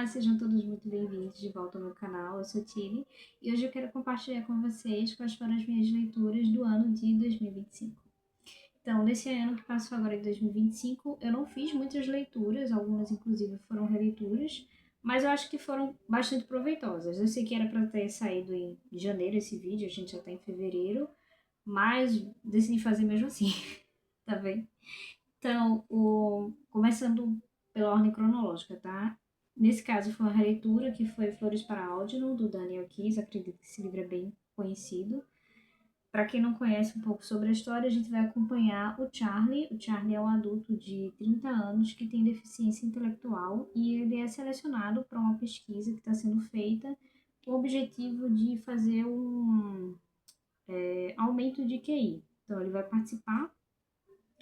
Olá, sejam todos muito bem-vindos de volta ao meu canal, eu sou Tilly e hoje eu quero compartilhar com vocês quais foram as minhas leituras do ano de 2025. Então, nesse ano que passou agora em 2025, eu não fiz muitas leituras, algumas inclusive foram releituras, mas eu acho que foram bastante proveitosas. Eu sei que era para ter saído em janeiro esse vídeo, a gente já está em fevereiro, mas decidi fazer mesmo assim, tá bem? Então, começando pela ordem cronológica, tá? Nesse caso foi uma releitura que foi Flores para Algernon, do Daniel Keyes, acredito que esse livro é bem conhecido. Para quem não conhece um pouco sobre a história, a gente vai acompanhar o Charlie. O Charlie é um adulto de 30 anos que tem deficiência intelectual e ele é selecionado para uma pesquisa que está sendo feita com o objetivo de fazer um aumento de QI. Então, ele vai participar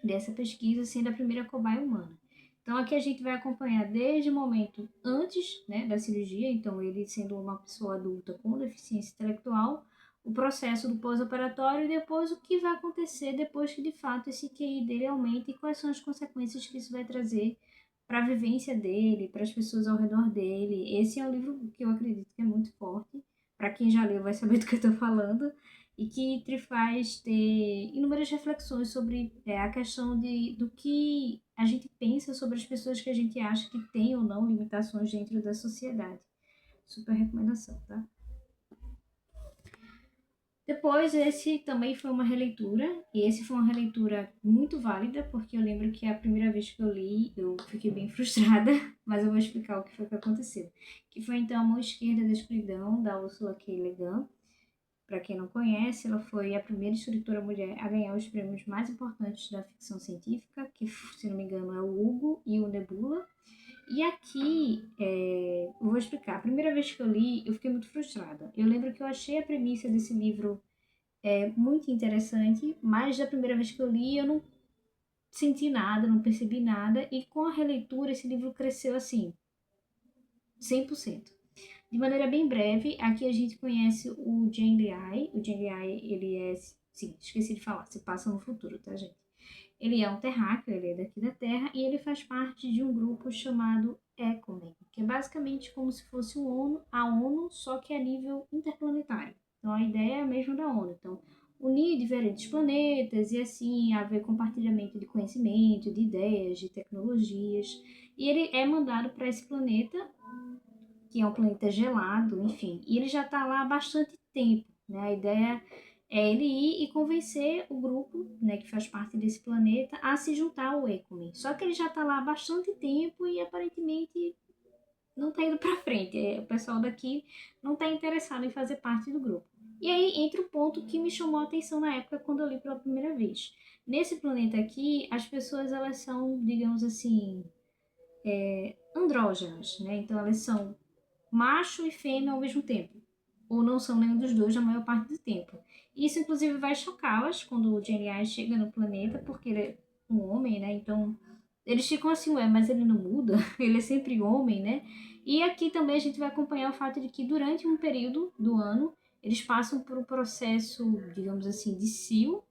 dessa pesquisa, sendo a primeira cobaia humana. Então, aqui a gente vai acompanhar desde o momento antes, né, da cirurgia, então ele sendo uma pessoa adulta com deficiência intelectual, o processo do pós-operatório e depois o que vai acontecer depois que de fato esse QI dele aumenta e quais são as consequências que isso vai trazer para a vivência dele, para as pessoas ao redor dele. Esse é um livro que eu acredito que é muito forte. Para quem já leu vai saber do que eu estou falando e que te faz ter inúmeras reflexões sobre a questão do que a gente pensa sobre as pessoas que a gente acha que têm ou não limitações dentro da sociedade. Super recomendação, tá? Depois, esse também foi uma releitura, e esse foi uma releitura muito válida, porque eu lembro que a primeira vez que eu li, eu fiquei bem frustrada, mas eu vou explicar o que foi que aconteceu. Que foi, então, A Mão Esquerda da Escuridão, da Ursula K. Le Guin. Para quem não conhece, ela foi a primeira escritora mulher a ganhar os prêmios mais importantes da ficção científica, que, se não me engano, é o Hugo e o Nebula. E aqui, eu vou explicar. A primeira vez que eu li, eu fiquei muito frustrada. Eu lembro que eu achei a premissa desse livro muito interessante, mas da primeira vez que eu li, eu não senti nada, não percebi nada, e com a releitura, esse livro cresceu assim, 100%. De maneira bem breve, aqui a gente conhece o Jane. O Jane, ele é, sim, esqueci de falar, se passa no futuro, tá, gente? Ele é um terráqueo, ele é daqui da Terra, e ele faz parte de um grupo chamado Ecomen, que é basicamente como se fosse a ONU, só que a nível interplanetário. Então a ideia é a mesma da ONU. Então, unir diferentes planetas e assim haver compartilhamento de conhecimento, de ideias, de tecnologias. E ele é mandado para esse planeta, que é um planeta gelado, enfim, e ele já está lá há bastante tempo, né? A ideia é ele ir e convencer o grupo, né, que faz parte desse planeta, a se juntar ao Ecomen. Só que ele já está lá há bastante tempo e aparentemente não está indo para frente. O pessoal daqui não está interessado em fazer parte do grupo. E aí entra o ponto que me chamou a atenção na época quando eu li pela primeira vez. Nesse planeta aqui, as pessoas elas são, digamos assim, andrógenas, né? Então elas são macho e fêmea ao mesmo tempo, ou não são nenhum dos dois na maior parte do tempo. Isso, inclusive, vai chocá-las quando o Jenny chega no planeta, porque ele é um homem, né? Então, eles ficam assim, ué, mas ele não muda? Ele é sempre homem, né? E aqui também a gente vai acompanhar o fato de que durante um período do ano, eles passam por um processo, digamos assim, de cio.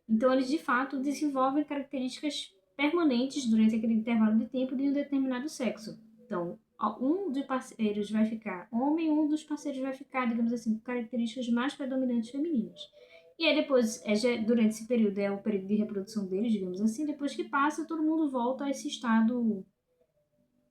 Então, eles, de fato, desenvolvem características permanentes durante aquele intervalo de tempo de um determinado sexo. Então, um dos parceiros vai ficar homem, um dos parceiros vai ficar, digamos assim, com características mais predominantes femininas. E aí depois, durante esse período, é o período de reprodução deles, digamos assim, depois que passa, todo mundo volta a esse estado,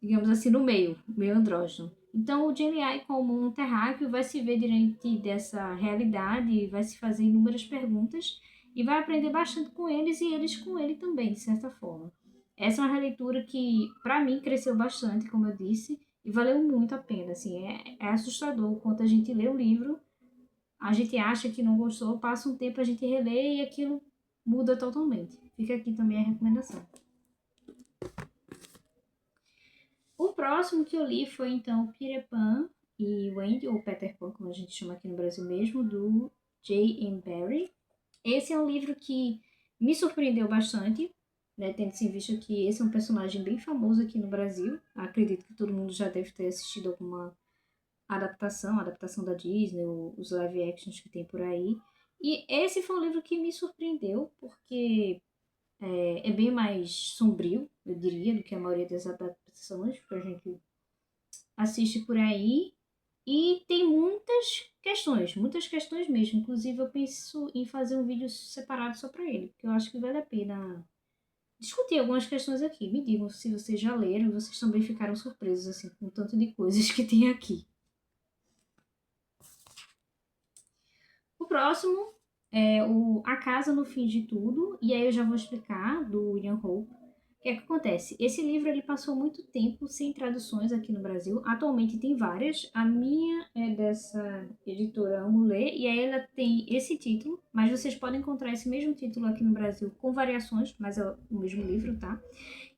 digamos assim, no meio andrógeno. Então, o GNI, como um terráqueo, vai se ver diante dessa realidade, vai se fazer inúmeras perguntas e vai aprender bastante com eles e eles com ele também, de certa forma. Essa é uma releitura que, para mim, cresceu bastante, como eu disse, e valeu muito a pena. Assim, é assustador o quanto a gente lê o livro, a gente acha que não gostou, passa um tempo, a gente relê e aquilo muda totalmente. Fica aqui também a recomendação. O próximo que eu li foi, então, Peter Pan e Wendy, ou Peter Pan, como a gente chama aqui no Brasil mesmo, do J.M. Barrie. Esse é um livro que me surpreendeu bastante, né, tendo se visto que esse é um personagem bem famoso aqui no Brasil. Acredito que todo mundo já deve ter assistido alguma adaptação da Disney, os live actions que tem por aí. E esse foi um livro que me surpreendeu, porque é bem mais sombrio, eu diria, do que a maioria das adaptações, porque a gente assiste por aí. E tem muitas questões mesmo. Inclusive, eu penso em fazer um vídeo separado só para ele, porque eu acho que vale a pena discutir algumas questões aqui. Me digam se vocês já leram e vocês também ficaram surpresos assim com o tanto de coisas que tem aqui. O próximo é A Casa no Fim de Tudo, e aí eu já vou explicar, do William Hope. O que é que acontece? Esse livro ele passou muito tempo sem traduções aqui no Brasil. Atualmente tem várias. A minha é dessa editora Amo Ler, e aí ela tem esse título, mas vocês podem encontrar esse mesmo título aqui no Brasil com variações, mas é o mesmo livro, tá?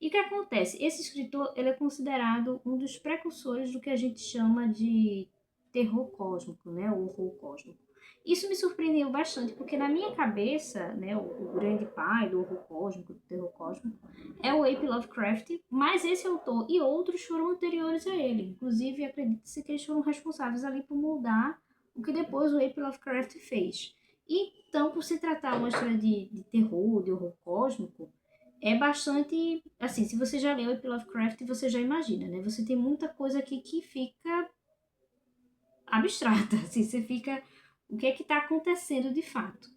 E o que acontece? Esse escritor ele é considerado um dos precursores do que a gente chama de terror cósmico, né? O horror cósmico. Isso me surpreendeu bastante, porque na minha cabeça, né, o grande pai do horror cósmico, do terror cósmico, é o H.P. Lovecraft, mas esse autor e outros foram anteriores a ele. Inclusive, acredita-se que eles foram responsáveis ali por moldar o que depois o H.P. Lovecraft fez. E, então, por se tratar uma história de terror, de horror cósmico, é bastante, assim, se você já leu H.P. Lovecraft, você já imagina, né? Você tem muita coisa aqui que fica abstrata, assim, você fica, o que é que está acontecendo de fato,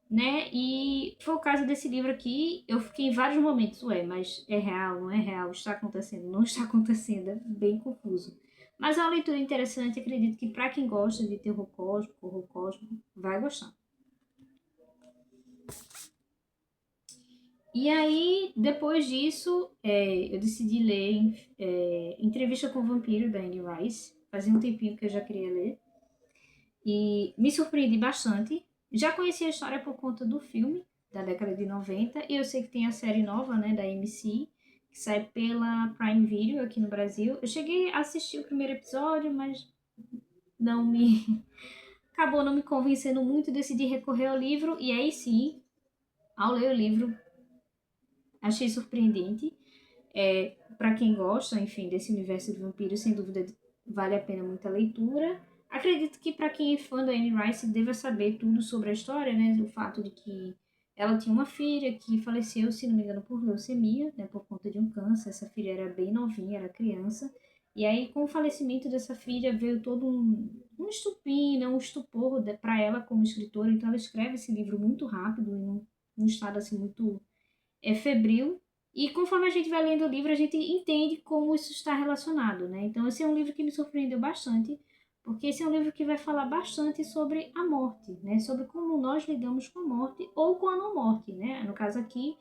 né? E foi o caso desse livro aqui, eu fiquei em vários momentos, ué, mas é real, não é real, está acontecendo, não está acontecendo, é bem confuso. Mas é uma leitura interessante, acredito que para quem gosta de terror cósmico, horror cósmico, vai gostar. E aí, depois disso, eu decidi ler Entrevista com o Vampiro, da Anne Rice. Fazia um tempinho que eu já queria ler. E me surpreendi bastante. Já conhecia a história por conta do filme, da década de 90. E eu sei que tem a série nova, né, da AMC, que sai pela Prime Video aqui no Brasil. Eu cheguei a assistir o primeiro episódio, mas não me... acabou não me convencendo muito. Decidi recorrer ao livro. E aí sim, ao ler o livro, achei surpreendente. Para quem gosta, enfim, desse universo de vampiros, sem dúvida vale a pena muita leitura. Acredito que para quem é fã da Anne Rice deva saber tudo sobre a história, né? O fato de que ela tinha uma filha que faleceu, se não me engano, por leucemia, né? Por conta de um câncer. Essa filha era bem novinha, era criança. E aí, com o falecimento dessa filha, veio todo um estupim, né? Um estupor para ela como escritora. Então, ela escreve esse livro muito rápido, em um estado assim muito febril. E conforme a gente vai lendo o livro, a gente entende como isso está relacionado, né? Então, esse é um livro que me surpreendeu bastante, porque esse é um livro que vai falar bastante sobre a morte, né? Sobre como nós lidamos com a morte ou com a não morte, né? No caso aqui,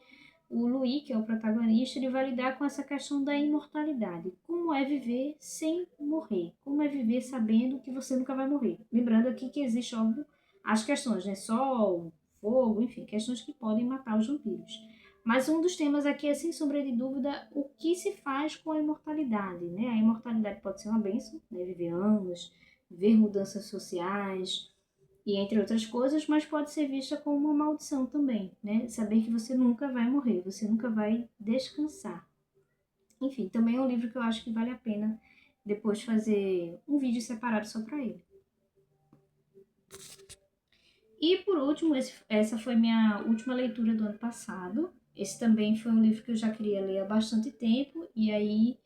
o Louis, que é o protagonista, ele vai lidar com essa questão da imortalidade. Como é viver sem morrer? Como é viver sabendo que você nunca vai morrer? Lembrando aqui que existe, óbvio, as questões, né? Sol, fogo, enfim, questões que podem matar os vampiros. Mas um dos temas aqui é, sem sombra de dúvida, o que se faz com a imortalidade, né? A imortalidade pode ser uma bênção, né? Viver anos, ver mudanças sociais e entre outras coisas, mas pode ser vista como uma maldição também, né? Saber que você nunca vai morrer, você nunca vai descansar. Enfim, também é um livro que eu acho que vale a pena depois fazer um vídeo separado só para ele. E por último, essa foi minha última leitura do ano passado. Esse também foi um livro que eu já queria ler há bastante tempo e aí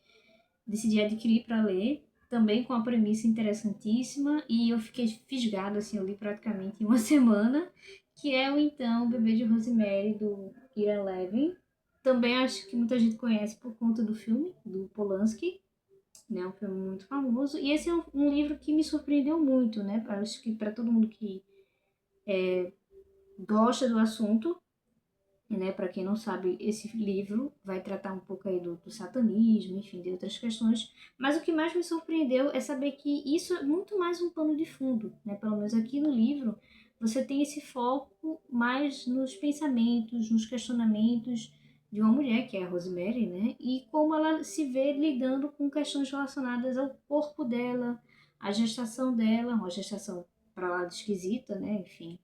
decidi adquirir para ler, também com uma premissa interessantíssima e eu fiquei fisgada, assim, eu li praticamente em uma semana, que é o então Bebê de Rosemary, do Ira Levin. Também acho que muita gente conhece por conta do filme, do Polanski, né, um filme muito famoso. E esse é um livro que me surpreendeu muito, né, acho que para todo mundo que gosta do assunto, né? Para quem não sabe, esse livro vai tratar um pouco aí do satanismo, enfim, de outras questões. Mas o que mais me surpreendeu é saber que isso é muito mais um pano de fundo, né? Pelo menos aqui no livro, você tem esse foco mais nos pensamentos, nos questionamentos de uma mulher, que é a Rosemary, né? E como ela se vê lidando com questões relacionadas ao corpo dela, à gestação dela, uma gestação para lá de esquisita, né? Enfim,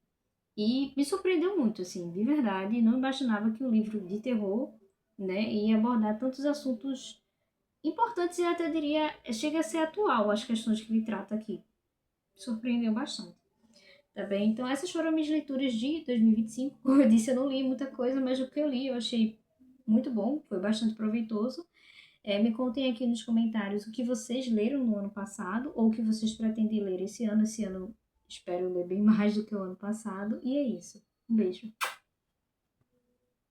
e me surpreendeu muito, assim, de verdade. Não imaginava que um livro de terror, né, ia abordar tantos assuntos importantes e até diria, chega a ser atual as questões que ele trata aqui. Me surpreendeu bastante. Tá bem? Então essas foram minhas leituras de 2025. Como eu disse, eu não li muita coisa, mas o que eu li eu achei muito bom, foi bastante proveitoso. Me contem aqui nos comentários o que vocês leram no ano passado ou o que vocês pretendem ler esse ano. Esse ano espero ler bem mais do que o ano passado. E é isso. Um beijo.